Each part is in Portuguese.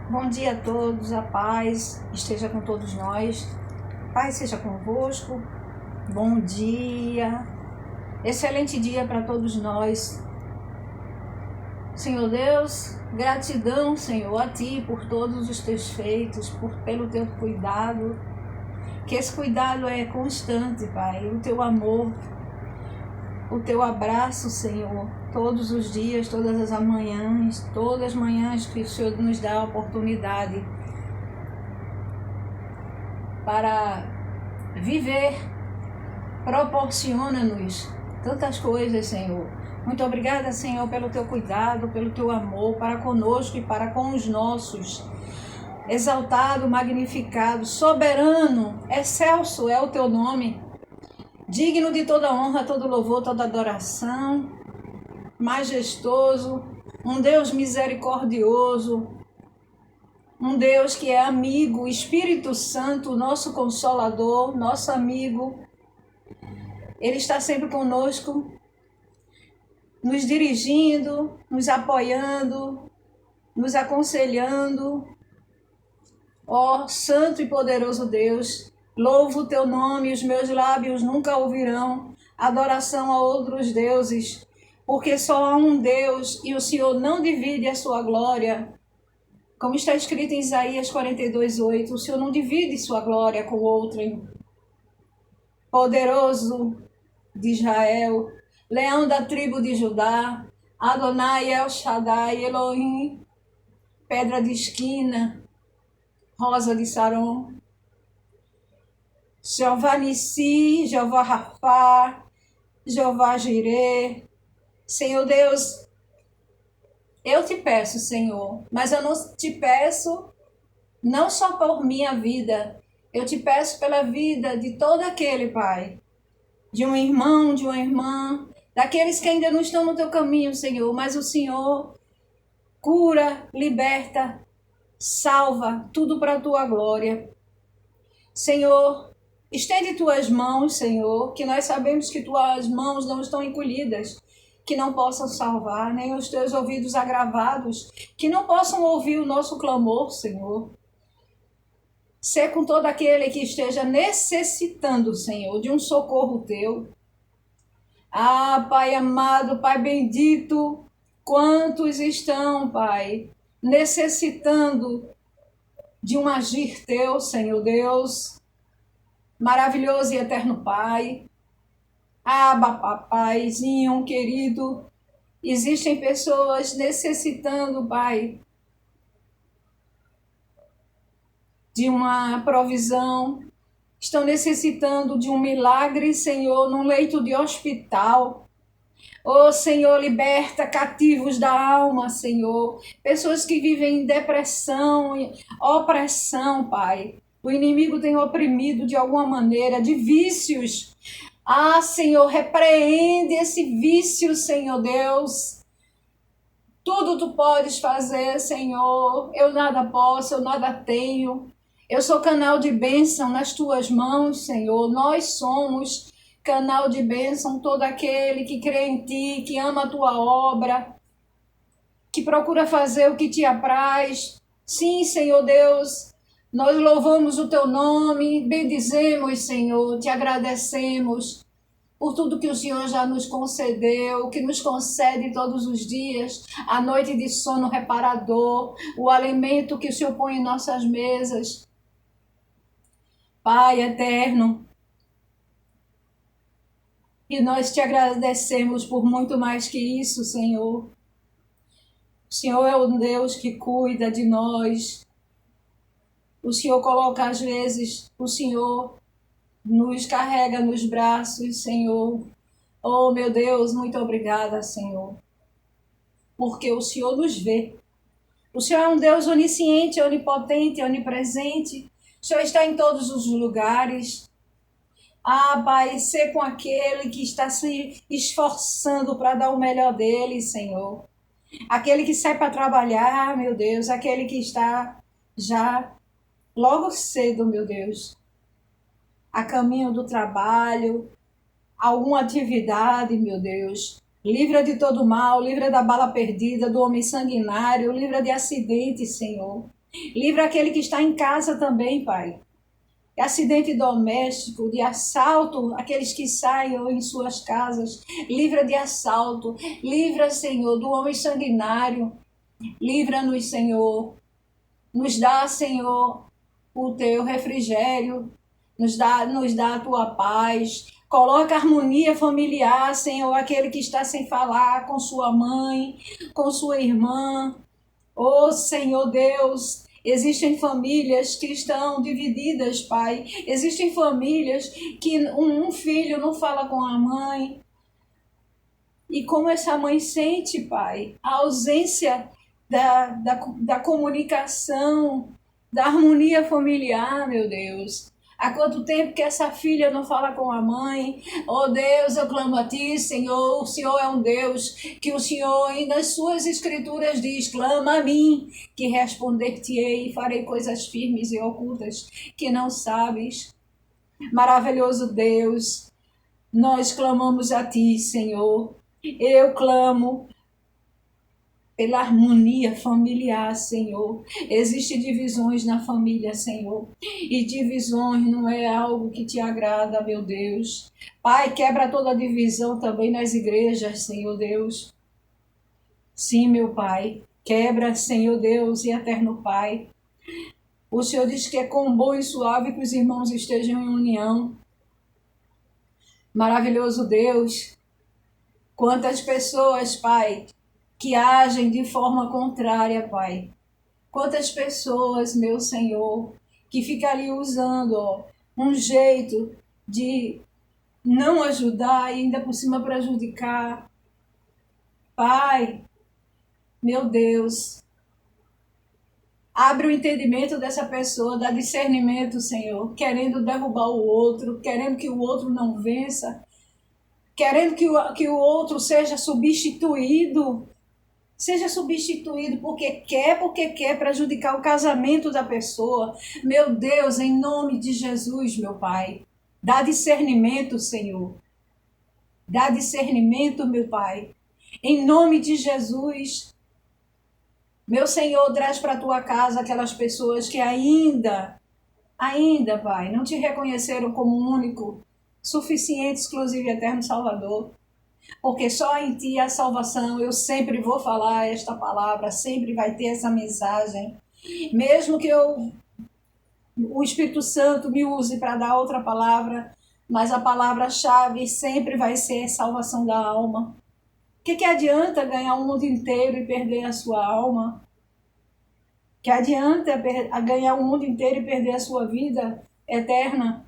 Bom dia a todos, a paz esteja com todos nós, paz seja convosco, bom dia, excelente dia para todos nós. Senhor Deus, gratidão, Senhor, a Ti por todos os Teus feitos, pelo Teu cuidado, que esse cuidado é constante, Pai, o Teu amor, o Teu abraço, Senhor, todos os dias, todas as manhãs que o Senhor nos dá a oportunidade para viver, proporciona-nos tantas coisas, Senhor. Muito obrigada, Senhor, pelo Teu cuidado, pelo Teu amor para conosco e para com os nossos. Exaltado, magnificado, soberano, excelso é o Teu nome, digno de toda honra, todo louvor, toda adoração, majestoso, um Deus misericordioso, um Deus que é amigo, Espírito Santo, nosso Consolador, nosso amigo. Ele está sempre conosco, nos dirigindo, nos apoiando, nos aconselhando. Ó Santo e poderoso Deus, louvo o Teu nome, os meus lábios nunca ouvirão adoração a outros deuses, porque só há um Deus e o Senhor não divide a sua glória. Como está escrito em Isaías 42:8, o Senhor não divide sua glória com outrem. Poderoso de Israel, leão da tribo de Judá, Adonai El Shaddai, Elohim, pedra de esquina, rosa de Saron, Jeová Nissi, Jeová Rafá, Jeová Jireh. Senhor Deus, eu te peço, Senhor, mas eu não te peço não só por minha vida, eu te peço pela vida de todo aquele, Pai, de um irmão, de uma irmã, daqueles que ainda não estão no teu caminho, Senhor, mas o Senhor cura, liberta, salva, tudo para a tua glória. Senhor, estende tuas mãos, Senhor, que nós sabemos que tuas mãos não estão encolhidas, que não possam salvar, nem os teus ouvidos agravados, que não possam ouvir o nosso clamor, Senhor. Sê com todo aquele que esteja necessitando, Senhor, de um socorro teu. Ah, Pai amado, Pai bendito, quantos estão, Pai, necessitando de um agir teu, Senhor Deus, maravilhoso e eterno Pai. Abba, papaizinho querido, existem pessoas necessitando, Pai, de uma provisão, estão necessitando de um milagre, Senhor, num leito de hospital. Oh, Senhor, liberta cativos da alma, Senhor. Pessoas que vivem em depressão, em opressão, Pai. O inimigo tem oprimido de alguma maneira, de vícios. Ah, Senhor, repreende esse vício, Senhor Deus. Tudo tu podes fazer, Senhor. Eu nada posso, eu nada tenho. Eu sou canal de bênção nas tuas mãos, Senhor. Nós somos canal de bênção, todo aquele que crê em ti, que ama a tua obra, que procura fazer o que te apraz. Sim, Senhor Deus, nós louvamos o teu nome, bendizemos, Senhor, te agradecemos por tudo que o Senhor já nos concedeu, que nos concede todos os dias, a noite de sono reparador, o alimento que o Senhor põe em nossas mesas. Pai eterno, e nós te agradecemos por muito mais que isso, Senhor. O Senhor é um Deus que cuida de nós. O Senhor coloca às vezes, o Senhor nos carrega nos braços, Senhor. Oh, meu Deus, muito obrigada, Senhor. Porque o Senhor nos vê. O Senhor é um Deus onisciente, onipotente, onipresente. O Senhor está em todos os lugares. Ah, Pai, ser com aquele que está se esforçando para dar o melhor dele, Senhor. Aquele que sai para trabalhar, meu Deus. Aquele que está já logo cedo, meu Deus, a caminho do trabalho, alguma atividade, meu Deus. Livra de todo mal, livra da bala perdida, do homem sanguinário, livra de acidente, Senhor. Livra aquele que está em casa também, Pai. Acidente doméstico, de assalto, aqueles que saiam em suas casas. Livra de assalto. Livra, Senhor, do homem sanguinário. Livra-nos, Senhor. Nos dá, Senhor, o teu refrigério. Nos dá a tua paz. Coloca harmonia familiar, Senhor, aquele que está sem falar com sua mãe, com sua irmã. Oh, Senhor Deus, existem famílias que estão divididas, Pai. Existem famílias que um filho não fala com a mãe. E como essa mãe sente, Pai, a ausência da comunicação, da harmonia familiar, meu Deus. Há quanto tempo que essa filha não fala com a mãe? Oh Deus, eu clamo a Ti, Senhor. O Senhor é um Deus que o Senhor, e nas suas escrituras diz, clama a mim, que responder-te-ei e farei coisas firmes e ocultas que não sabes. Maravilhoso Deus, nós clamamos a Ti, Senhor. Eu clamo pela harmonia familiar, Senhor. Existem divisões na família, Senhor. E divisões não é algo que te agrada, meu Deus. Pai, quebra toda divisão também nas igrejas, Senhor Deus. Sim, meu Pai. Quebra, Senhor Deus e eterno Pai. O Senhor diz que é com bom e suave que os irmãos estejam em união. Maravilhoso Deus. Quantas pessoas, Pai, que agem de forma contrária, Pai. Quantas pessoas, meu Senhor, que ficam ali usando um jeito de não ajudar e ainda por cima prejudicar. Pai, meu Deus, abre o entendimento dessa pessoa, dá discernimento, Senhor, querendo derrubar o outro, querendo que o outro não vença, querendo que o outro seja substituído. Seja substituído porque quer prejudicar o casamento da pessoa. Meu Deus, em nome de Jesus, meu Pai, dá discernimento, Senhor. Dá discernimento, meu Pai. Em nome de Jesus, meu Senhor, traz para a tua casa aquelas pessoas que ainda, Pai, não te reconheceram como único, suficiente, exclusivo e eterno Salvador. Porque só em Ti há salvação. Eu sempre vou falar esta palavra, sempre vai ter essa mensagem. Mesmo que o Espírito Santo me use para dar outra palavra, mas a palavra-chave sempre vai ser salvação da alma. O que adianta ganhar o mundo inteiro e perder a sua alma? Que adianta ganhar o mundo inteiro e perder a sua vida eterna?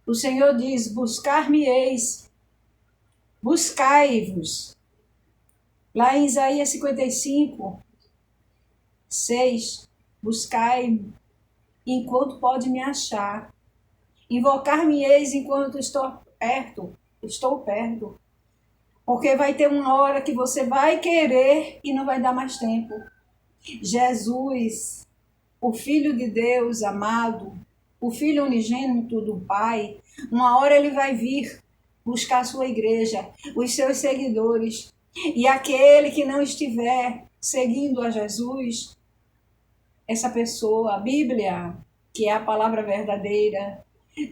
O Senhor diz, buscar-me-eis. Buscai-vos. Lá em Isaías 55, 6, buscai enquanto pode me achar. Invocar-me-eis enquanto estou perto. Porque vai ter uma hora que você vai querer e não vai dar mais tempo. Jesus, o Filho de Deus amado, o Filho unigênito do Pai, uma hora ele vai vir buscar a sua igreja, os seus seguidores. E aquele que não estiver seguindo a Jesus, essa pessoa, a Bíblia, que é a palavra verdadeira,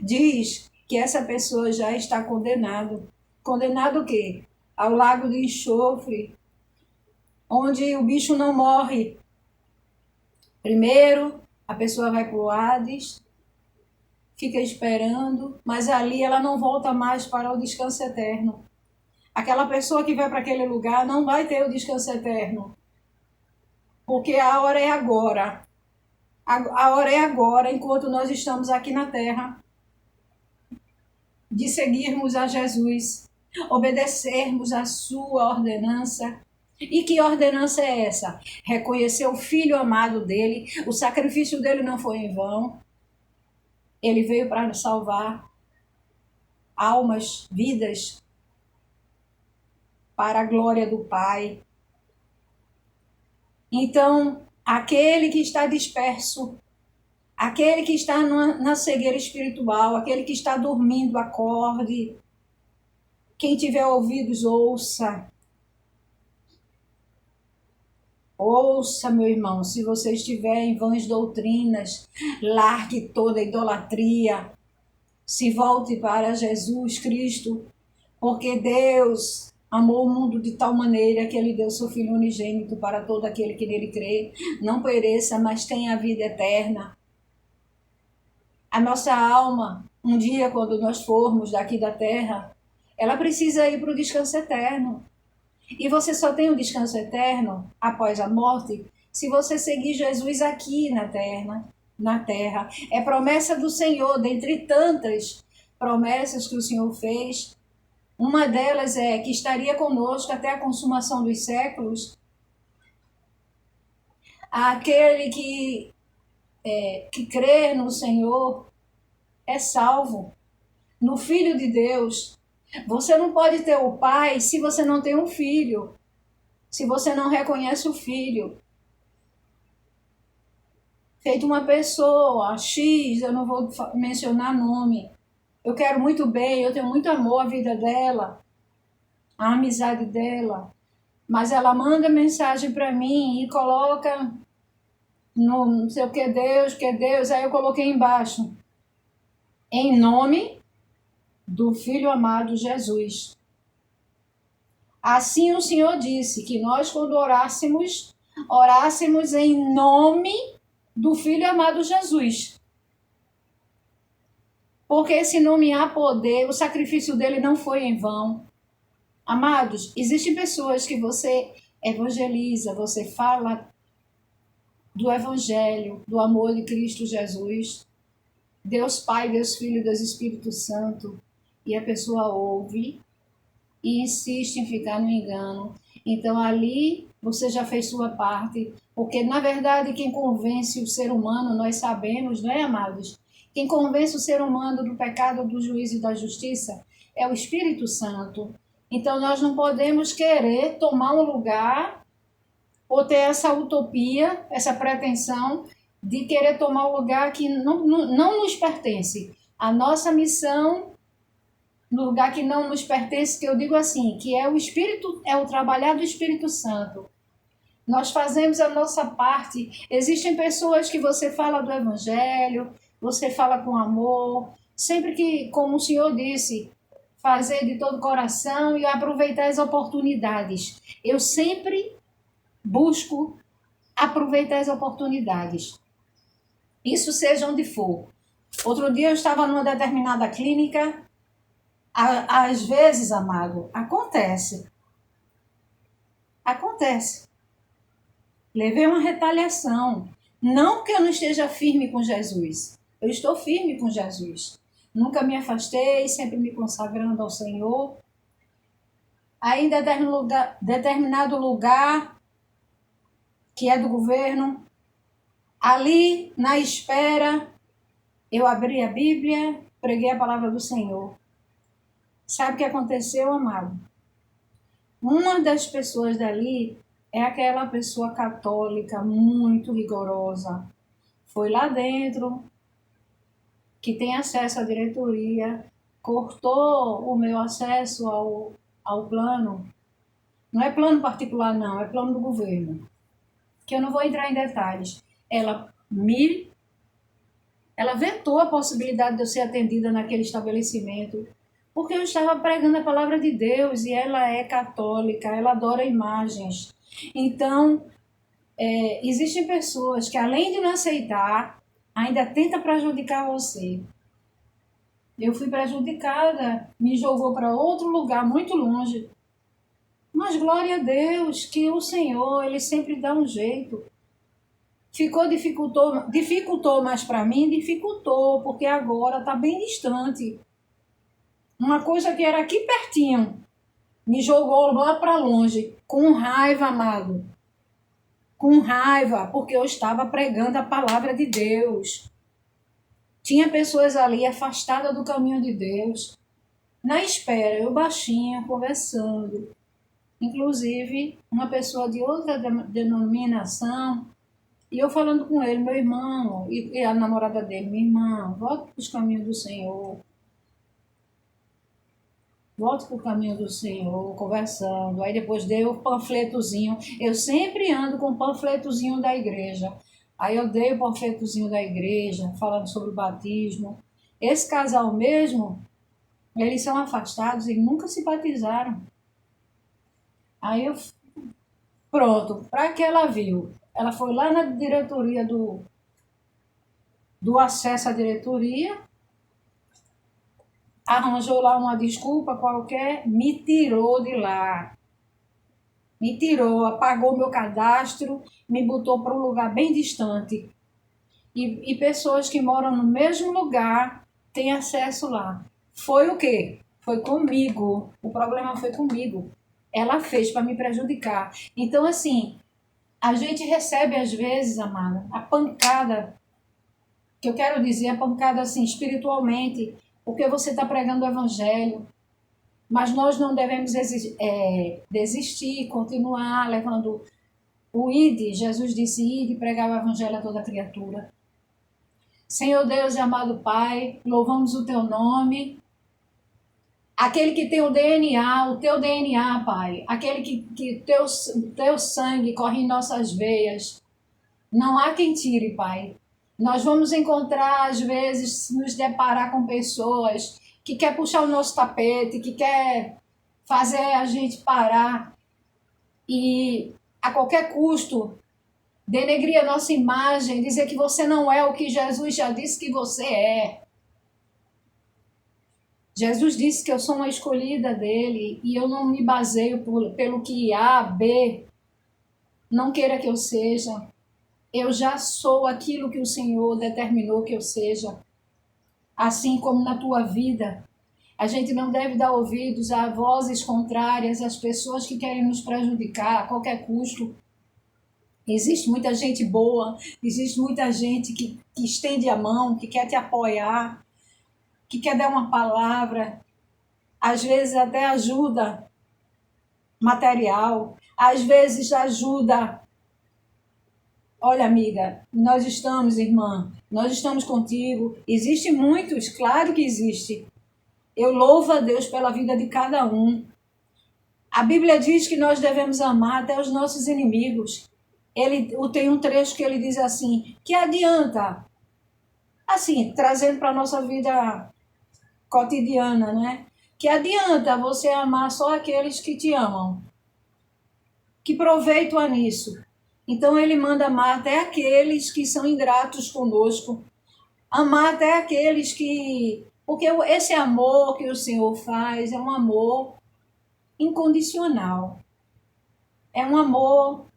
diz que essa pessoa já está condenado. Condenado o quê? Ao lago de enxofre, onde o bicho não morre. Primeiro, a pessoa vai para o Hades, fica esperando, mas ali ela não volta mais para o descanso eterno. Aquela pessoa que vai para aquele lugar não vai ter o descanso eterno. Porque a hora é agora. A hora é agora, enquanto nós estamos aqui na terra, de seguirmos a Jesus, obedecermos a sua ordenança. E que ordenança é essa? Reconhecer o Filho amado dele, o sacrifício dele não foi em vão. Ele veio para nos salvar almas, vidas, para a glória do Pai. Então, aquele que está disperso, aquele que está na cegueira espiritual, aquele que está dormindo, acorde. Quem tiver ouvidos, ouça. Ouça, meu irmão, se você estiver em vãs doutrinas, largue toda a idolatria, se volte para Jesus Cristo, porque Deus amou o mundo de tal maneira que ele deu seu Filho unigênito para todo aquele que nele crê, não pereça, mas tenha a vida eterna. A nossa alma, um dia quando nós formos daqui da terra, ela precisa ir para o descanso eterno. E você só tem o descanso eterno após a morte se você seguir Jesus aqui na terra. É promessa do Senhor, dentre tantas promessas que o Senhor fez. Uma delas é que estaria conosco até a consumação dos séculos. Aquele que crê no Senhor é salvo, no Filho de Deus. Você não pode ter o Pai se você não tem um filho, se você não reconhece o Filho. Feito uma pessoa X, eu não vou mencionar nome, eu quero muito bem, eu tenho muito amor à vida dela, à amizade dela, mas ela manda mensagem para mim e coloca no não sei o que Deus, aí eu coloquei embaixo, em nome do Filho amado Jesus. Assim o Senhor disse que nós, quando orássemos em nome do Filho amado Jesus. Porque esse nome há poder, o sacrifício dele não foi em vão. Amados, existem pessoas que você evangeliza, você fala do Evangelho, do amor de Cristo Jesus, Deus Pai, Deus Filho, Deus Espírito Santo, e a pessoa ouve e insiste em ficar no engano. Então ali você já fez sua parte, porque na verdade quem convence o ser humano, nós sabemos, não é, amados? Quem convence o ser humano do pecado, do juízo e da justiça é o Espírito Santo. Então nós não podemos querer tomar um lugar ou ter essa utopia, essa pretensão de querer tomar um lugar que não nos pertence. A nossa missão no lugar que não nos pertence, que eu digo assim, que é o Espírito, é o trabalhar do Espírito Santo. Nós fazemos a nossa parte. Existem pessoas que você fala do Evangelho, você fala com amor, sempre que, como o Senhor disse, fazer de todo coração e aproveitar as oportunidades. Eu sempre busco aproveitar as oportunidades. Isso seja onde for. Outro dia eu estava numa determinada clínica. Às vezes, amado, acontece. Levei uma retaliação. Não que eu não esteja firme com Jesus. Eu estou firme com Jesus. Nunca me afastei, sempre me consagrando ao Senhor. Aí em determinado lugar, que é do governo, ali na espera, eu abri a Bíblia, preguei a palavra do Senhor. Sabe o que aconteceu, amado? Uma das pessoas dali é aquela pessoa católica muito rigorosa. Foi lá dentro, que tem acesso à diretoria, cortou o meu acesso ao plano. Não é plano particular, não, é plano do governo. Que eu não vou entrar em detalhes. Ela vetou a possibilidade de eu ser atendida naquele estabelecimento, porque eu estava pregando a palavra de Deus e ela é católica, ela adora imagens. Então, existem pessoas que, além de não aceitar, ainda tentam prejudicar você. Eu fui prejudicada, me jogou para outro lugar muito longe. Mas glória a Deus que o Senhor, Ele sempre dá um jeito. Dificultou mais para mim, dificultou, porque agora está bem distante. Uma coisa que era aqui pertinho, me jogou lá para longe, com raiva, amado. Com raiva, porque eu estava pregando a palavra de Deus. Tinha pessoas ali afastadas do caminho de Deus, na espera, eu baixinha, conversando. Inclusive, uma pessoa de outra denominação, e eu falando com ele, meu irmão, e a namorada dele, minha irmã, volte para os caminhos do Senhor. Volte para o caminho do Senhor, conversando. Aí depois dei o panfletozinho. Eu sempre ando com o panfletozinho da igreja. Aí eu dei o panfletozinho da igreja, falando sobre o batismo. Esse casal mesmo, eles são afastados e nunca se batizaram. Aí eu, pronto, para que ela viu? Ela foi lá na diretoria do acesso à diretoria, arranjou lá uma desculpa qualquer, me tirou de lá. Me tirou, apagou meu cadastro, me botou para um lugar bem distante. E pessoas que moram no mesmo lugar têm acesso lá. Foi o quê? Foi comigo. O problema foi comigo. Ela fez para me prejudicar. Então, assim, a gente recebe às vezes, amada, a pancada, que eu quero dizer, a pancada assim, espiritualmente, porque você está pregando o evangelho. Mas nós não devemos desistir, continuar levando o ide. Jesus disse, ide, pregar o evangelho a toda criatura. Senhor Deus e amado Pai, louvamos o teu nome. Aquele que tem o DNA, o teu DNA, Pai. Aquele que teu sangue corre em nossas veias. Não há quem tire, Pai. Nós vamos encontrar, às vezes, nos deparar com pessoas que quer puxar o nosso tapete, que quer fazer a gente parar e, a qualquer custo, denegrir a nossa imagem, dizer que você não é o que Jesus já disse que você é. Jesus disse que eu sou uma escolhida dele e eu não me baseio pelo que A, B não queira que eu seja. Eu já sou aquilo que o Senhor determinou que eu seja. Assim como na tua vida, a gente não deve dar ouvidos a vozes contrárias, às pessoas que querem nos prejudicar a qualquer custo. Existe muita gente boa, existe muita gente que estende a mão, que quer te apoiar, que quer dar uma palavra, às vezes até ajuda material, às vezes ajuda. Olha, amiga, nós estamos, irmã, nós estamos contigo. Existem muitos, claro que existe. Eu louvo a Deus pela vida de cada um. A Bíblia diz que nós devemos amar até os nossos inimigos. Tem um trecho que ele diz assim, que adianta, assim, trazendo para a nossa vida cotidiana, né? Que adianta você amar só aqueles que te amam? Que proveito há nisso? Então ele manda amar até aqueles que são ingratos conosco, amar até aqueles que... Porque esse amor que o Senhor faz é um amor incondicional. É um amor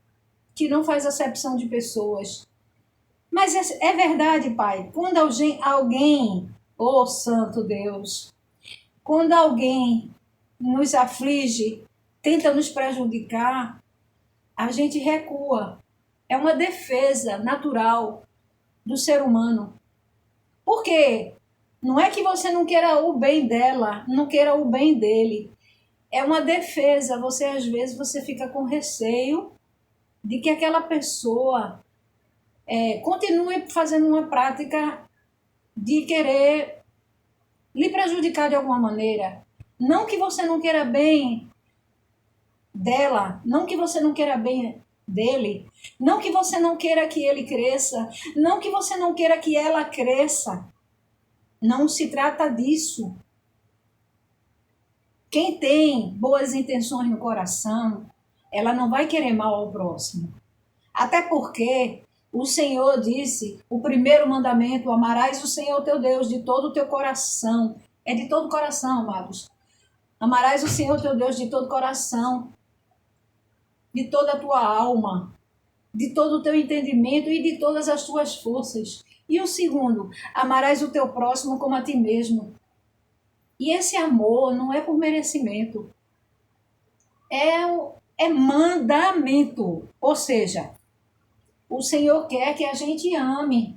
que não faz acepção de pessoas. Mas é verdade, Pai, quando alguém, oh Santo Deus, quando alguém nos aflige, tenta nos prejudicar, a gente recua. É uma defesa natural do ser humano. Por quê? Não é que você não queira o bem dela, não queira o bem dele. É uma defesa. Às vezes, você fica com receio de que aquela pessoa continue fazendo uma prática de querer lhe prejudicar de alguma maneira. Não que você não queira bem dela, não que você não queira bem dele, não que você não queira que ele cresça, não que você não queira que ela cresça. Não se trata disso. Quem tem boas intenções no coração, ela não vai querer mal ao próximo. Até porque o Senhor disse, o primeiro mandamento, amarás o Senhor teu Deus de todo o teu coração. É de todo o coração, amados. Amarás o Senhor teu Deus de todo o coração, de toda a tua alma, de todo o teu entendimento e de todas as tuas forças. E o segundo, amarás o teu próximo como a ti mesmo. E esse amor não é por merecimento. É mandamento. Ou seja, o Senhor quer que a gente ame.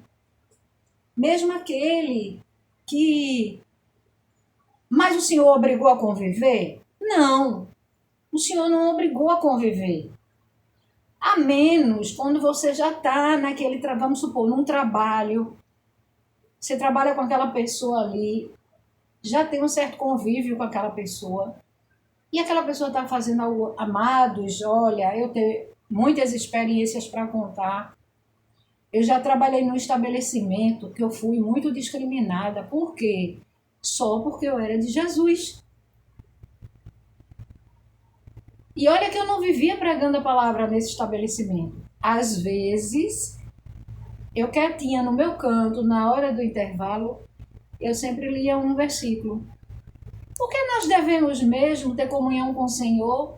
Mesmo aquele que... Mas o Senhor obrigou a conviver? Não. O Senhor não obrigou a conviver. A menos quando você já está naquele, vamos supor, num trabalho. Você trabalha com aquela pessoa ali. já tem um certo convívio com aquela pessoa, e aquela pessoa está fazendo algo, amados, olha, eu tenho muitas experiências para contar. Eu já trabalhei num estabelecimento que eu fui muito discriminada. Por quê? Só porque eu era de Jesus. E olha que eu não vivia pregando a palavra nesse estabelecimento. Às vezes, eu quietinha no meu canto, na hora do intervalo, eu sempre lia um versículo. Porque nós devemos mesmo ter comunhão com o Senhor,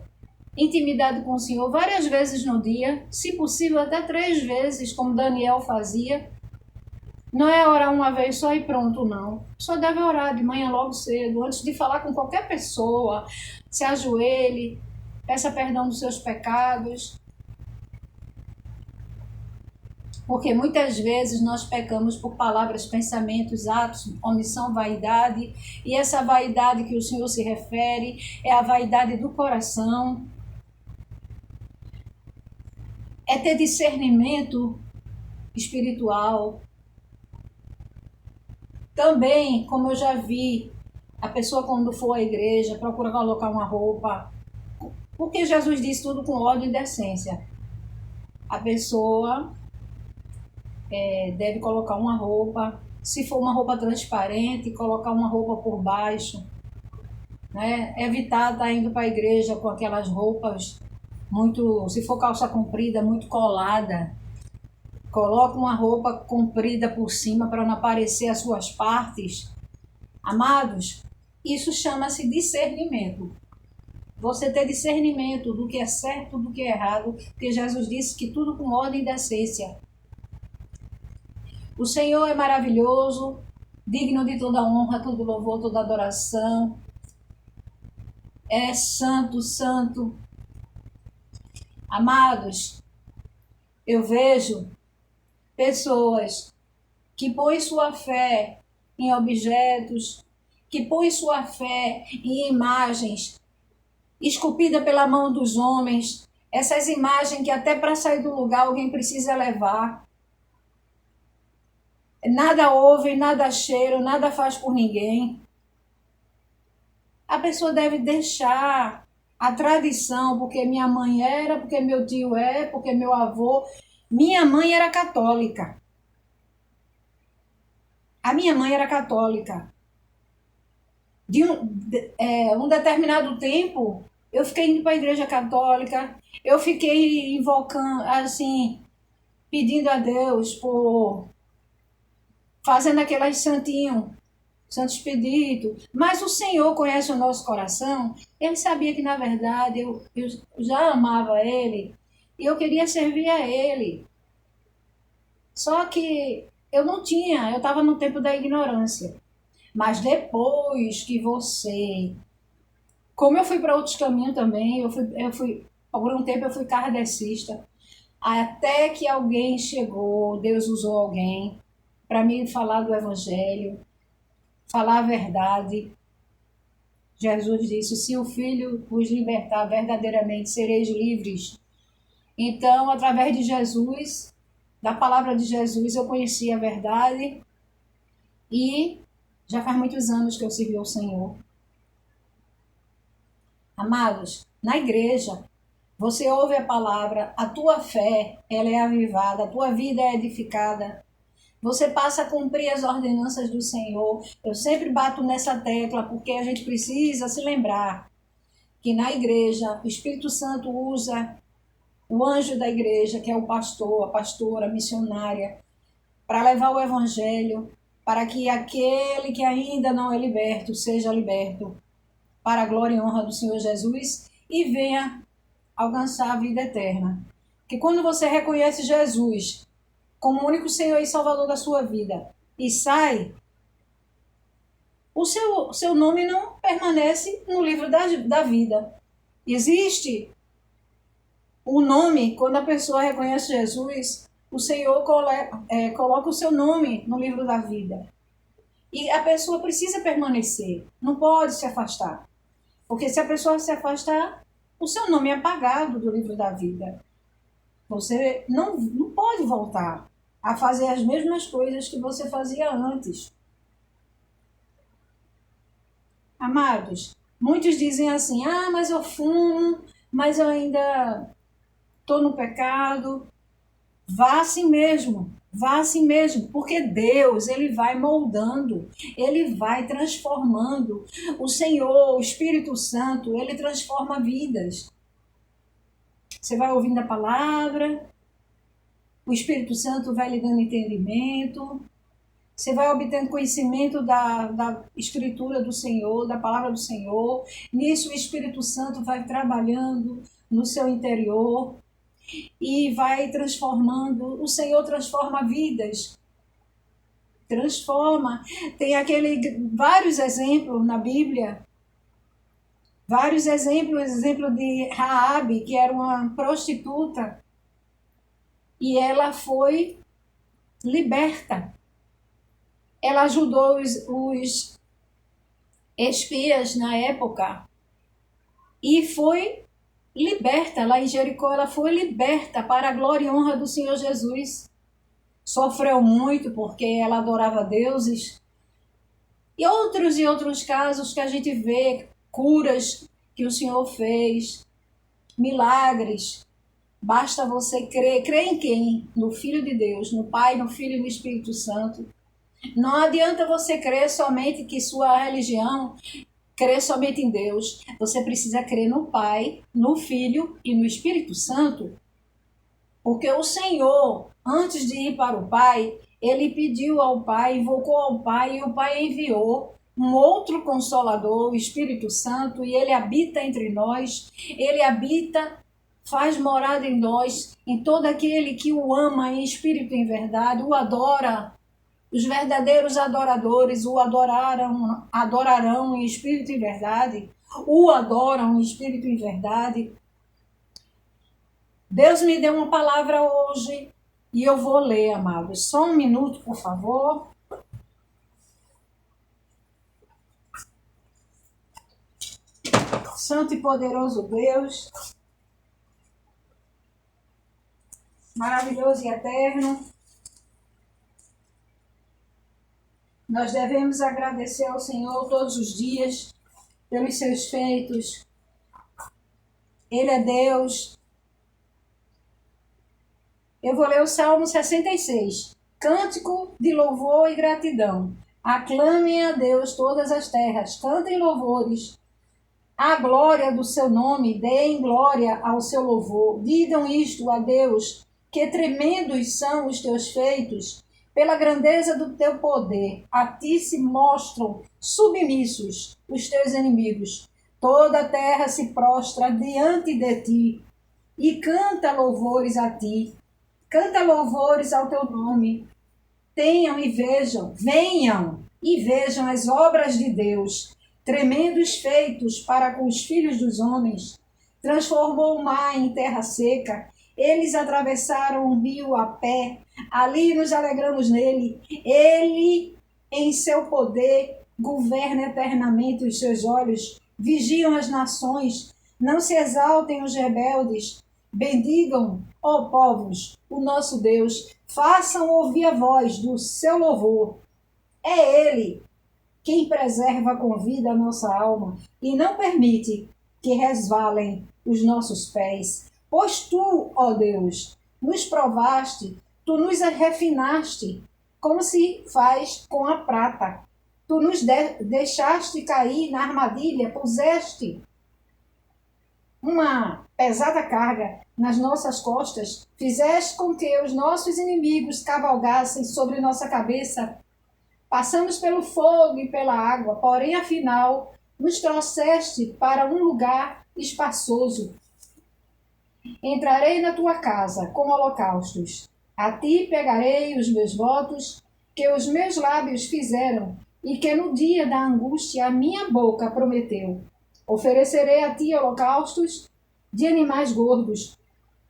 intimidade com o Senhor várias vezes no dia, se possível até 3 vezes, como Daniel fazia. Não é orar uma vez só e pronto, não. Só deve orar de manhã logo cedo, antes de falar com qualquer pessoa. Se ajoelhe, peça perdão dos seus pecados. Porque muitas vezes nós pecamos por palavras, pensamentos, atos, omissão, vaidade. E essa vaidade que o Senhor se refere é a vaidade do coração. É ter discernimento espiritual. Também, como eu já vi, a pessoa quando for à igreja procura colocar uma roupa. Porque Jesus disse tudo com ordem e decência. A pessoa deve colocar uma roupa, se for uma roupa transparente, colocar uma roupa por baixo, né? Evitar estar indo para a igreja com aquelas roupas muito, se for calça comprida, muito colada. Coloca uma roupa comprida por cima para não aparecer as suas partes. Amados, isso chama-se discernimento. Você ter discernimento do que é certo, do que é errado, porque Jesus disse que tudo com ordem e decência. O Senhor é maravilhoso, digno de toda honra, todo louvor, toda adoração. É santo, santo. Amados, eu vejo pessoas que põem sua fé em objetos, que põem sua fé em imagens esculpidas pela mão dos homens, essas imagens que até para sair do lugar alguém precisa levar. Nada ouve, nada cheira, nada faz por ninguém. A pessoa deve deixar a tradição, porque minha mãe era, porque meu tio é, porque meu avô. Minha mãe era católica. A minha mãe era católica. De um determinado tempo, eu fiquei indo para a igreja católica, eu fiquei invocando, assim, pedindo a Deus por fazendo aquelas santos pedidos, mas o Senhor conhece o nosso coração, ele sabia que na verdade eu já amava ele e eu queria servir a ele. Só que eu não tinha, eu estava no tempo da ignorância. Mas depois que você... Como eu fui para outros caminhos também, por um tempo eu fui kardecista, até que alguém chegou, Deus usou alguém para me falar do Evangelho, falar a verdade. Jesus disse, se o Filho vos libertar verdadeiramente, sereis livres. Então, através de Jesus, da palavra de Jesus, eu conheci a verdade e já faz muitos anos que eu sirvi ao Senhor. Amados, na igreja, você ouve a palavra, a tua fé, ela é avivada, a tua vida é edificada. Você passa a cumprir as ordenanças do Senhor. Eu sempre bato nessa tecla porque a gente precisa se lembrar que na igreja o Espírito Santo usa o anjo da igreja, que é o pastor, a pastora, a missionária, para levar o evangelho, para que aquele que ainda não é liberto seja liberto, para a glória e honra do Senhor Jesus e venha alcançar a vida eterna. Que quando você reconhece Jesus como o único Senhor e Salvador da sua vida e sai, o seu nome não permanece no livro da vida. Existe o nome, quando a pessoa reconhece Jesus, o Senhor coloca o seu nome no livro da vida. E a pessoa precisa permanecer, não pode se afastar. Porque se a pessoa se afastar, o seu nome é apagado do livro da vida. Você não pode voltar a fazer as mesmas coisas que você fazia antes. Amados, muitos dizem assim, mas eu fumo, mas eu ainda estou no pecado. Vá assim mesmo, porque Deus, Ele vai moldando, Ele vai transformando. O Senhor, o Espírito Santo, Ele transforma vidas. Você vai ouvindo a palavra, o Espírito Santo vai lhe dando entendimento, você vai obtendo conhecimento da Escritura do Senhor, da palavra do Senhor. Nisso o Espírito Santo vai trabalhando no seu interior e vai transformando. O Senhor transforma vidas. Transforma. Tem vários exemplos na Bíblia. Vários exemplos. Exemplo de Raabe, que era uma prostituta. E ela foi liberta. Ela ajudou os espias na época e foi liberta. Lá em Jericó ela foi liberta para a glória e honra do Senhor Jesus. Sofreu muito porque ela adorava deuses. E outros casos que a gente vê, curas que o Senhor fez, milagres. Basta você crer. Crer em quem? No Filho de Deus, no Pai, no Filho e no Espírito Santo. Não adianta você crer somente que sua religião, crer somente em Deus. Você precisa crer no Pai, no Filho e no Espírito Santo. Porque o Senhor, antes de ir para o Pai, Ele pediu ao Pai, invocou ao Pai, e o Pai enviou um outro Consolador, o Espírito Santo, e Ele habita entre nós. Ele habita, faz morada em nós, em todo aquele que o ama em espírito e em verdade, o adora. Os verdadeiros adoradores o adorarão em espírito e verdade, o adoram em espírito e verdade. Deus me deu uma palavra hoje e eu vou ler, amados. Só um minuto, por favor. Santo e poderoso Deus, maravilhoso e eterno, nós devemos agradecer ao Senhor todos os dias pelos seus feitos. Ele é Deus. Eu vou ler o Salmo 66. Cântico de louvor e gratidão. Aclamem a Deus todas as terras. Cantem louvores à glória do seu nome. Deem glória ao seu louvor. Digam isto a Deus, que tremendos são os teus feitos. Pela grandeza do teu poder, a ti se mostram submissos os teus inimigos. Toda a terra se prostra diante de ti e canta louvores a ti. Canta louvores ao teu nome. Venham e vejam as obras de Deus, tremendos feitos para com os filhos dos homens. Transformou o mar em terra seca. Eles atravessaram o rio a pé, ali nos alegramos nele. Ele, em seu poder, governa eternamente. Os seus olhos vigiam as nações. Não se exaltem os rebeldes. Bendigam, ó povos, o nosso Deus. Façam ouvir a voz do seu louvor. É Ele quem preserva com vida a nossa alma e não permite que resvalem os nossos pés. Pois tu, ó Deus, nos provaste, tu nos refinaste, como se faz com a prata. Tu nos deixaste cair na armadilha, puseste uma pesada carga nas nossas costas, fizeste com que os nossos inimigos cavalgassem sobre nossa cabeça. Passamos pelo fogo e pela água, porém, afinal, nos trouxeste para um lugar espaçoso. Entrarei na tua casa com holocaustos. A ti pegarei os meus votos, que os meus lábios fizeram, e que no dia da angústia a minha boca prometeu. Oferecerei a ti holocaustos de animais gordos,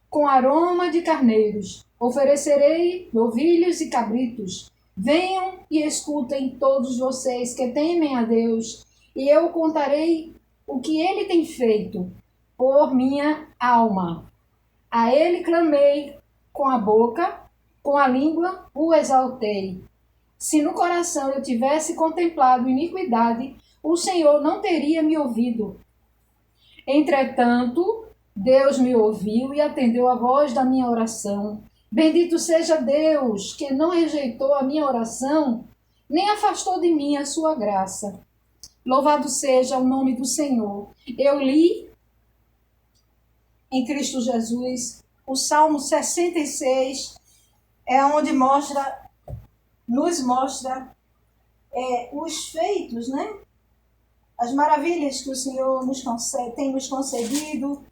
com aroma de carneiros. Oferecerei novilhos e cabritos. Venham e escutem todos vocês que temem a Deus, e eu contarei o que ele tem feito por minha alma. A ele clamei com a boca, com a língua o exaltei. Se no coração eu tivesse contemplado iniquidade, o Senhor não teria me ouvido. Entretanto, Deus me ouviu e atendeu a voz da minha oração. Bendito seja Deus, que não rejeitou a minha oração, nem afastou de mim a sua graça. Louvado seja o nome do Senhor. Eu li em Cristo Jesus o Salmo 66, é onde nos mostra os feitos, né? As maravilhas que o Senhor tem nos concedido.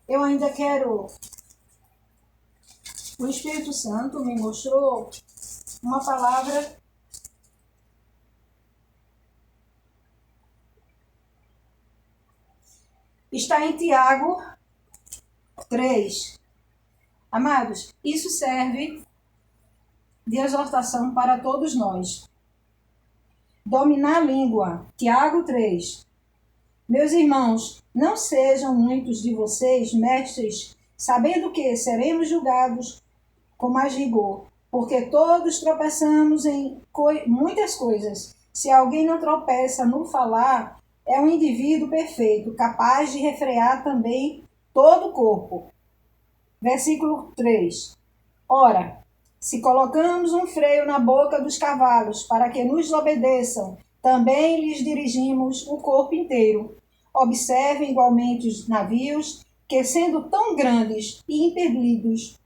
Eu ainda quero... O Espírito Santo me mostrou uma palavra está em Tiago 3. Amados, isso serve de exortação para todos nós. Dominar a língua. Tiago 3. Meus irmãos, não sejam muitos de vocês mestres, sabendo que seremos julgados com mais rigor, porque todos tropeçamos em muitas coisas. Se alguém não tropeça no falar, é um indivíduo perfeito, capaz de refrear também todo o corpo. Versículo 3. Ora, se colocamos um freio na boca dos cavalos para que nos obedeçam, também lhes dirigimos o corpo inteiro. Observem igualmente os navios, que sendo tão grandes e impelidos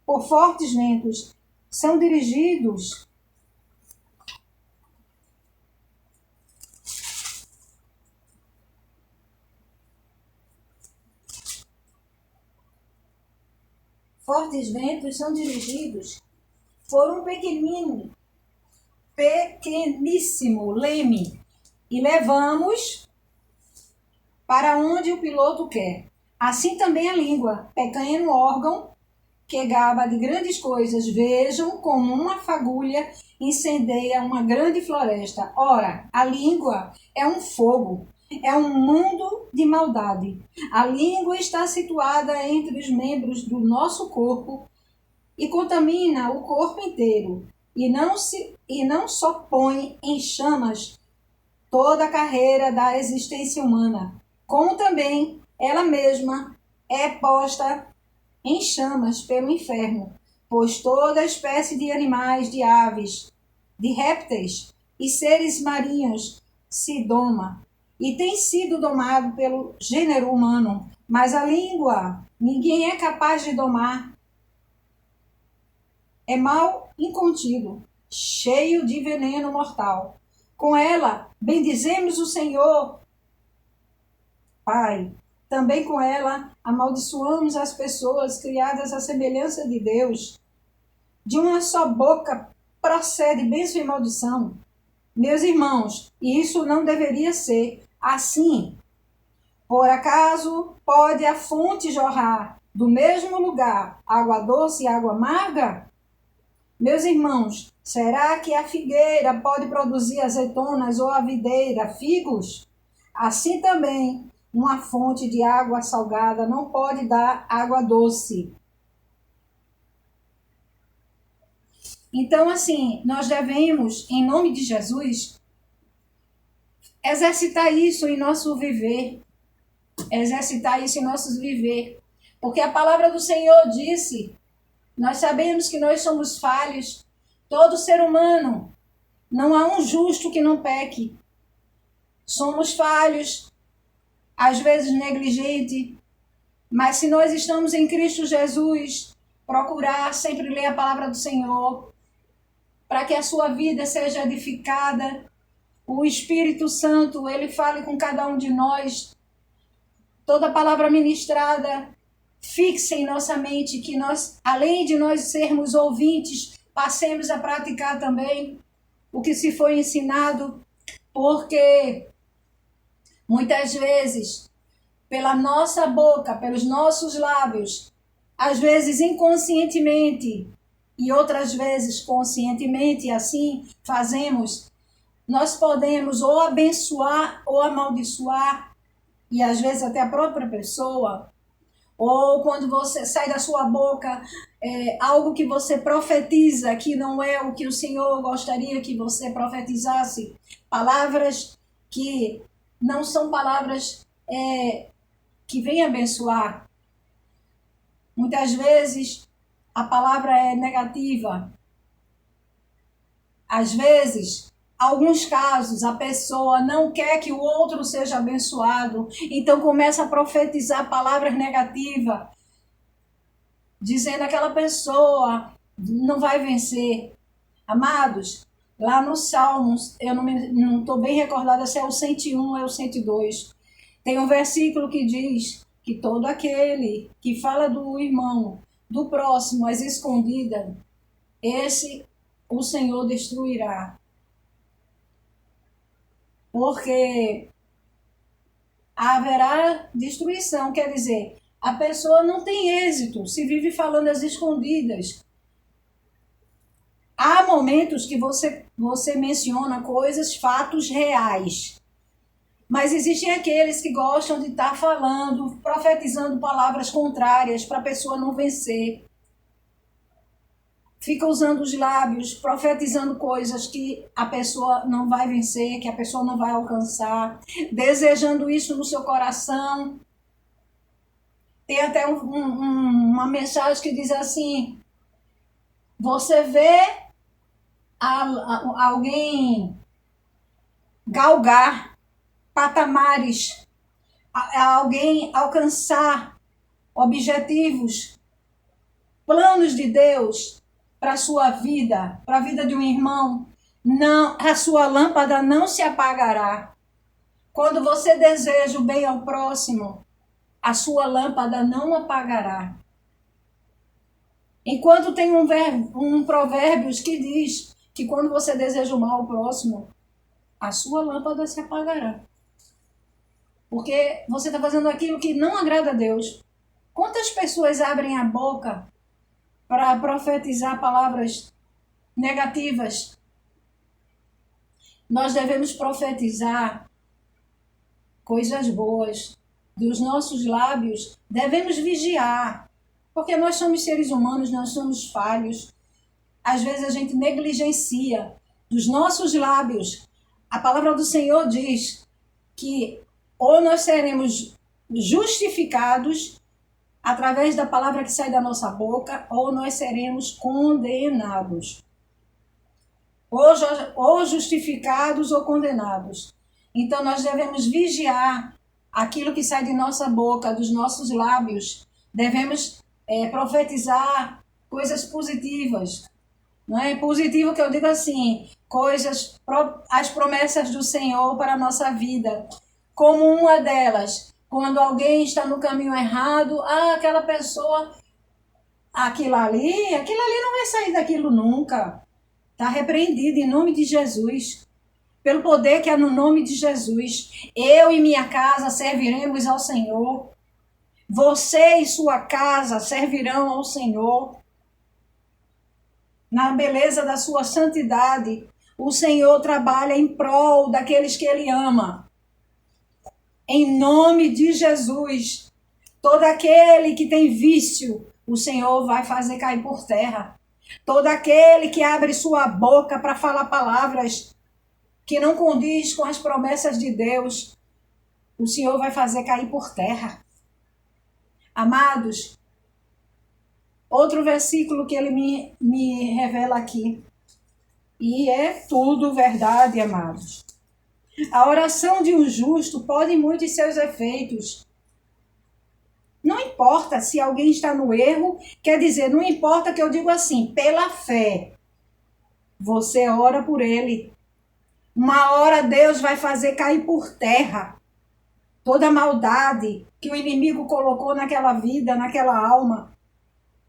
por fortes ventos, são dirigidos por um pequeníssimo leme e levamos para onde o piloto quer. Assim também a língua, pequeno órgão que gaba de grandes coisas. Vejam como uma fagulha incendeia uma grande floresta. Ora, a língua é um fogo, é um mundo de maldade. A língua está situada entre os membros do nosso corpo e contamina o corpo inteiro, e não só põe em chamas toda a carreira da existência humana, como também ela mesma é posta em chamas pelo inferno, pois toda espécie de animais, de aves, de répteis e seres marinhos se doma, e tem sido domado pelo gênero humano, mas a língua ninguém é capaz de domar. É mal incontido, cheio de veneno mortal. Com ela bendizemos o Senhor, Pai. Também com ela amaldiçoamos as pessoas criadas à semelhança de Deus. De uma só boca procede bênção e maldição. Meus irmãos, isso não deveria ser assim. Por acaso pode a fonte jorrar do mesmo lugar água doce e água amarga? Meus irmãos, será que a figueira pode produzir azeitonas ou a videira figos? Assim também, uma fonte de água salgada não pode dar água doce. Então, assim, nós devemos, em nome de Jesus, exercitar isso em nosso viver. Porque a palavra do Senhor disse, nós sabemos que nós somos falhos, todo ser humano, não há um justo que não peque. Somos falhos, às vezes negligente, mas se nós estamos em Cristo Jesus, procurar sempre ler a palavra do Senhor, para que a sua vida seja edificada, o Espírito Santo, ele fale com cada um de nós, toda palavra ministrada, fixe em nossa mente, que nós, além de nós sermos ouvintes, passemos a praticar também o que se foi ensinado, porque muitas vezes, pela nossa boca, pelos nossos lábios, às vezes inconscientemente, e outras vezes conscientemente, assim fazemos, nós podemos ou abençoar ou amaldiçoar, e às vezes até a própria pessoa, ou quando você sai da sua boca algo que você profetiza, que não é o que o Senhor gostaria que você profetizasse, palavras que não são palavras que vêm abençoar. Muitas vezes a palavra é negativa. Às vezes, alguns casos, a pessoa não quer que o outro seja abençoado, então começa a profetizar palavras negativas, dizendo que aquela pessoa não vai vencer. Amados, lá nos Salmos, eu não estou bem recordada se é o 101 ou é o 102, tem um versículo que diz que todo aquele que fala do irmão, do próximo, às escondidas, esse o Senhor destruirá. Porque haverá destruição, quer dizer, a pessoa não tem êxito se vive falando às escondidas. Há momentos que você menciona coisas, fatos reais. Mas existem aqueles que gostam de estar falando, profetizando palavras contrárias para a pessoa não vencer. Fica usando os lábios, profetizando coisas que a pessoa não vai vencer, que a pessoa não vai alcançar, desejando isso no seu coração. Tem até uma mensagem que diz assim: você vê alguém galgar patamares, alguém alcançar objetivos, planos de Deus para a sua vida, para a vida de um irmão, não, a sua lâmpada não se apagará. Quando você deseja o bem ao próximo, a sua lâmpada não apagará. Enquanto tem um Provérbios que diz que quando você deseja o mal ao próximo, a sua lâmpada se apagará. Porque você está fazendo aquilo que não agrada a Deus. Quantas pessoas abrem a boca para profetizar palavras negativas? Nós devemos profetizar coisas boas dos nossos lábios. Devemos vigiar, porque nós somos seres humanos, nós somos falhos. Às vezes a gente negligencia dos nossos lábios. A palavra do Senhor diz que ou nós seremos justificados através da palavra que sai da nossa boca, ou nós seremos condenados. Ou justificados ou condenados. Então nós devemos vigiar aquilo que sai de nossa boca, dos nossos lábios. Devemos profetizar coisas positivas. Não é positivo que eu digo assim, as promessas do Senhor para a nossa vida. Como uma delas, quando alguém está no caminho errado, aquela pessoa, aquilo ali não vai sair daquilo nunca. Está repreendido em nome de Jesus. Pelo poder que é no nome de Jesus. Eu e minha casa serviremos ao Senhor. Você e sua casa servirão ao Senhor. Na beleza da sua santidade, o Senhor trabalha em prol daqueles que Ele ama. Em nome de Jesus, todo aquele que tem vício, o Senhor vai fazer cair por terra. Todo aquele que abre sua boca para falar palavras que não condiz com as promessas de Deus, o Senhor vai fazer cair por terra. Amados, outro versículo que ele me revela aqui, e é tudo verdade, amados. A oração de um justo pode muitos seus efeitos. Não importa se alguém está no erro, quer dizer, não importa que eu digo assim, pela fé, você ora por ele. Uma hora Deus vai fazer cair por terra toda a maldade que o inimigo colocou naquela vida, naquela alma.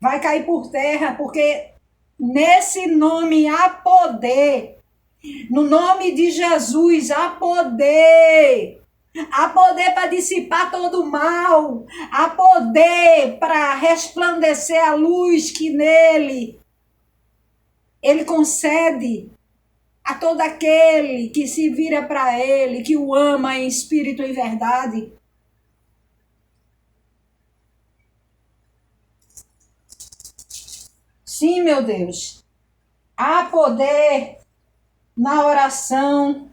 Vai cair por terra, porque nesse nome há poder. No nome de Jesus há poder. Há poder para dissipar todo o mal. Há poder para resplandecer a luz que nele Ele concede a todo aquele que se vira para Ele, que o ama em espírito e verdade. Sim, meu Deus. Há poder na oração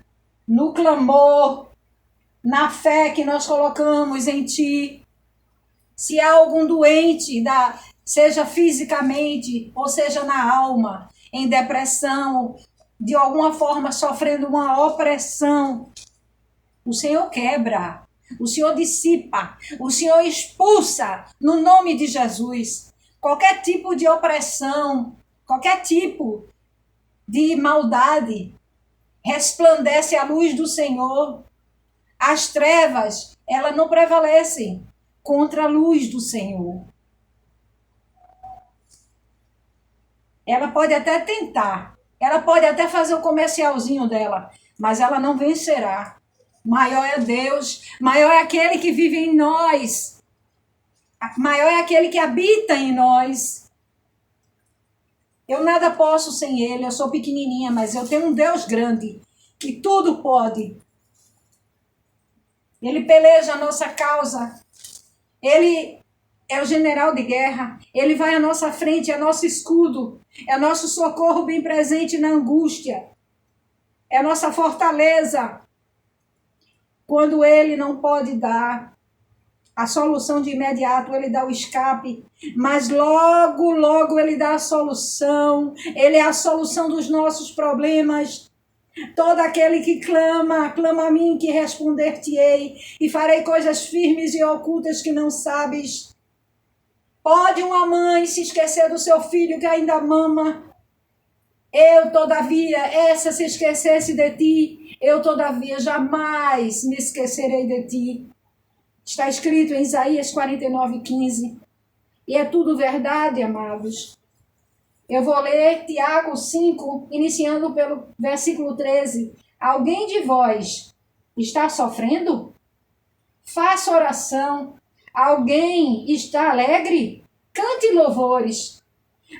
no clamor, na fé que nós colocamos em Ti. Se há algum doente, seja fisicamente ou seja na alma, em depressão, de alguma forma sofrendo uma opressão, o Senhor quebra, o Senhor dissipa, o Senhor expulsa no nome de Jesus. Qualquer tipo de opressão, qualquer tipo de maldade, resplandece a luz do Senhor. As trevas, elas não prevalecem contra a luz do Senhor. Ela pode até tentar, ela pode até fazer o comercialzinho dela, mas ela não vencerá. Maior é Deus, maior é aquele que vive em nós, maior é aquele que habita em nós. Eu nada posso sem Ele, eu sou pequenininha, mas eu tenho um Deus grande, que tudo pode. Ele peleja a nossa causa, Ele é o general de guerra, Ele vai à nossa frente, é nosso escudo, é nosso socorro bem presente na angústia, é nossa fortaleza. Quando Ele não pode dar a solução de imediato, Ele dá o escape, mas logo, logo Ele dá a solução. Ele é a solução dos nossos problemas. Todo aquele que clama, clama a mim, que responder-te-ei, e farei coisas firmes e ocultas que não sabes. Pode uma mãe se esquecer do seu filho que ainda mama? Eu, todavia, essa se esquecesse de ti, eu, todavia, jamais me esquecerei de ti. Está escrito em Isaías 49:15. E é tudo verdade, amados. Eu vou ler Tiago 5, iniciando pelo versículo 13. Alguém de vós está sofrendo? Faça oração. Alguém está alegre? Cante louvores.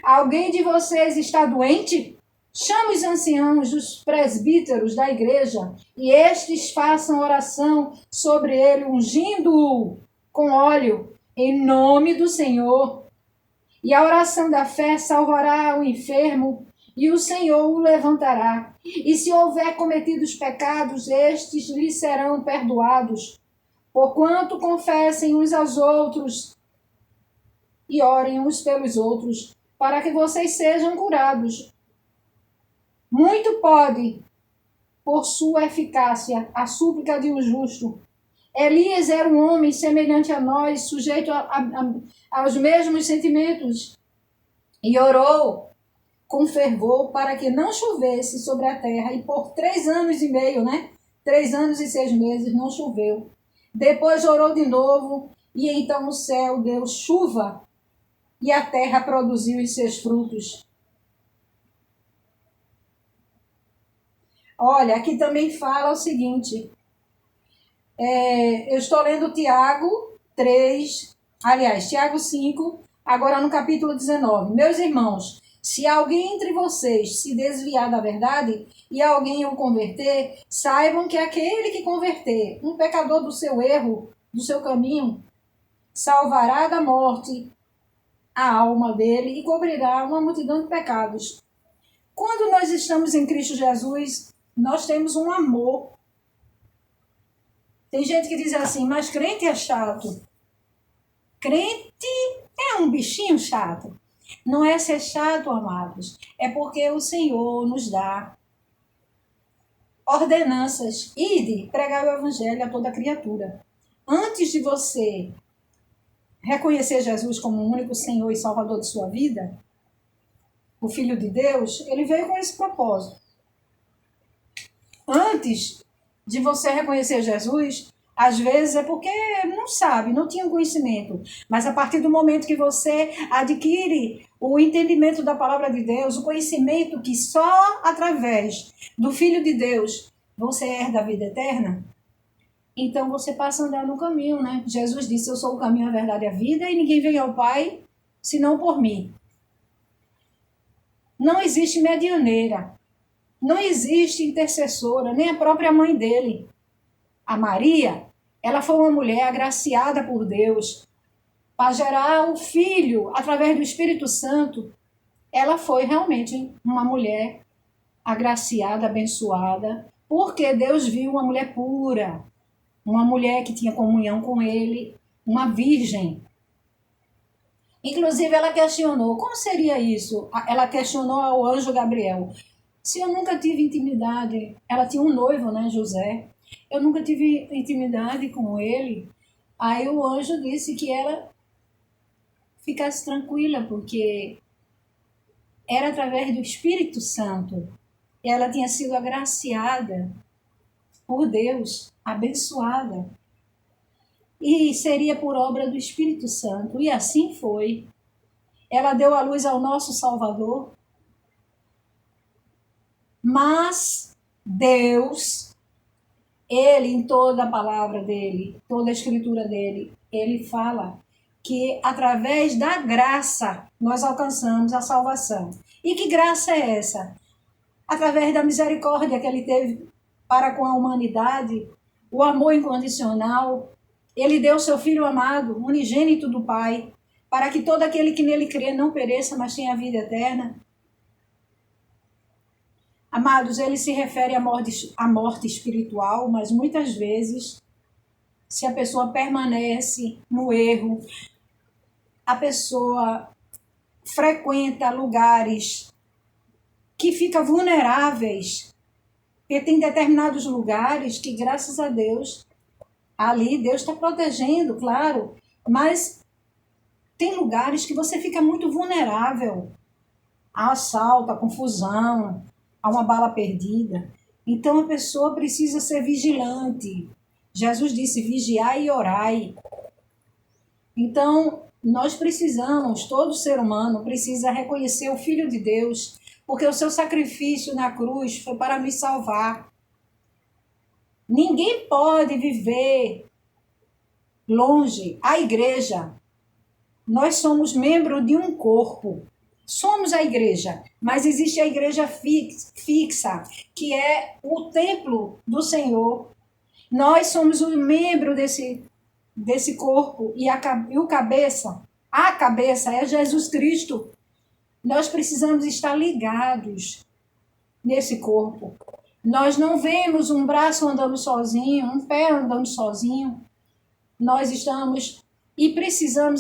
Alguém de vocês está doente? Chame os anciãos, os presbíteros da igreja, e estes façam oração sobre ele, ungindo-o com óleo, em nome do Senhor. E a oração da fé salvará o enfermo, e o Senhor o levantará. E se houver cometido os pecados, estes lhe serão perdoados. Porquanto confessem uns aos outros e orem uns pelos outros, para que vocês sejam curados. Muito pode, por sua eficácia, a súplica de um justo. Elias era um homem semelhante a nós, sujeito aos mesmos sentimentos, e orou com fervor para que não chovesse sobre a terra, e por 3 anos e meio, 3 anos e 6 meses não choveu. Depois orou de novo, e então o céu deu chuva, e a terra produziu os seus frutos. Olha, aqui também fala o seguinte, eu estou lendo Tiago 5, agora no capítulo 19. Meus irmãos, se alguém entre vocês se desviar da verdade e alguém o converter, saibam que aquele que converter um pecador do seu erro, do seu caminho, salvará da morte a alma dele e cobrirá uma multidão de pecados. Quando nós estamos em Cristo Jesus, nós temos um amor. Tem gente que diz assim, mas crente é chato. Crente é um bichinho chato. Não é ser chato, amados. É porque o Senhor nos dá ordenanças. Ide, pregar o evangelho a toda criatura. Antes de você reconhecer Jesus como o único Senhor e Salvador de sua vida, o Filho de Deus, ele veio com esse propósito. Antes de você reconhecer Jesus, às vezes é porque não sabe, não tinha conhecimento. Mas a partir do momento que você adquire o entendimento da palavra de Deus, o conhecimento que só através do Filho de Deus você herda a vida eterna, então você passa a andar no caminho, Jesus disse, eu sou o caminho, a verdade e a vida, e ninguém vem ao Pai senão por mim. Não existe medianeira. Não existe intercessora, nem a própria mãe dele. A Maria, ela foi uma mulher agraciada por Deus para gerar o filho através do Espírito Santo. Ela foi realmente uma mulher agraciada, abençoada Porque Deus viu uma mulher pura, uma mulher que tinha comunhão com ele, uma virgem. Inclusive, ela questionou, como seria isso? Ela questionou ao anjo Gabriel. Se eu nunca tive intimidade, ela tinha um noivo, né, José, eu nunca tive intimidade com ele. Aí o anjo disse que ela ficasse tranquila, porque era através do Espírito Santo. E ela tinha sido agraciada por Deus, abençoada. E seria por obra do Espírito Santo. E assim foi. Ela deu à luz ao nosso Salvador. Mas Deus, ele, em toda a palavra dele, toda a escritura dele, ele fala que através da graça nós alcançamos a salvação. E que graça é essa? Através da misericórdia que ele teve para com a humanidade, o amor incondicional. Ele deu seu Filho amado, unigênito do Pai, para que todo aquele que nele crê não pereça, mas tenha a vida eterna. Amados, ele se refere à morte espiritual, mas muitas vezes, se a pessoa permanece no erro, a pessoa frequenta lugares que ficam vulneráveis, porque tem determinados lugares que, graças a Deus, ali Deus está protegendo, claro, mas tem lugares que você fica muito vulnerável a assalto, a confusão, a uma bala perdida. Então a pessoa precisa ser vigilante. Jesus disse, vigiai e orai. Então nós precisamos, todo ser humano precisa reconhecer o Filho de Deus, porque o seu sacrifício na cruz foi para me salvar. Ninguém pode viver longe. A igreja, nós somos membros de um corpo. Somos a igreja, mas existe a igreja fixa, que é o templo do Senhor. Nós somos um membro desse corpo e a cabeça é Jesus Cristo. Nós precisamos estar ligados nesse corpo. Nós não vemos um braço andando sozinho, um pé andando sozinho. Nós estamos e precisamos